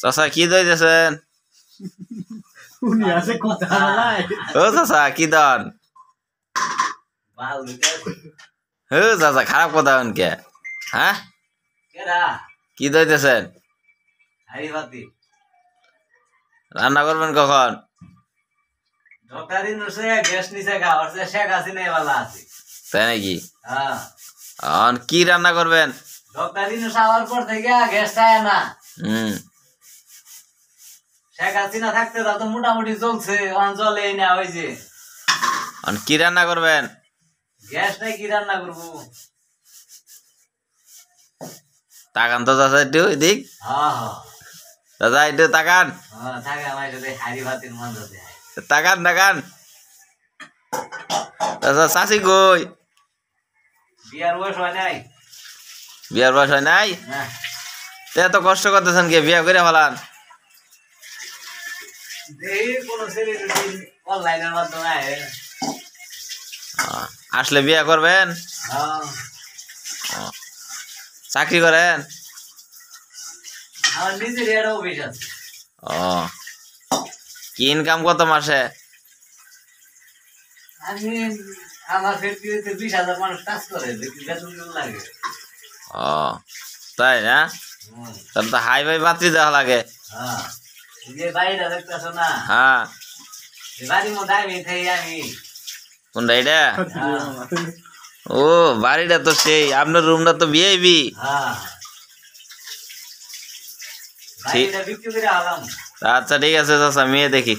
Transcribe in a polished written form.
চাচা কি দইতেছেন? ও চাচা কি দন? ও চাচা খারাপ কথা কে? হ্যাঁ কি দইতেছেন? রান্না করবেন কখন? তাই নাকি? কি রান্না করবেন? মোটামুটি চলছে চলে না ওই যে কি রান্না করবেন? গ্যাস নাই কি রান্না করবো? তাকান তো চাচা একটু এদিক। দাদা একটু তাকান। তাকান তাকান। চাচা চাচি কই? বিয়ার বয়স হয় নাই। বিয়ার বয়স হয় নাই? এত কষ্ট করতেছেন কে? বিয়া করে ফেলান। আসলে বিয়া করবেন? চাকরি করেন? আমার নিজের একটা অফিস আছে। কি ইনকাম কত মাসে? আমি আমার ফ্যাক্টরিতে 20,000 মানুষ কাজ করে, বেতন লাগে। তাই না? তাহলে তো হাই ফাই বাতি দেওয়া লাগে। যে বাড়িটা দেখতেছো না? হ্যাঁ। বাড়ির মধ্যে আমি কোনটা এটা? ও বাড়িটা তো সেই, আপনার রুমটা তো ভিআইপি। বিক্রি করে আলাম। আচ্ছা ঠিক আছে চাচা, মেয়ে দেখি।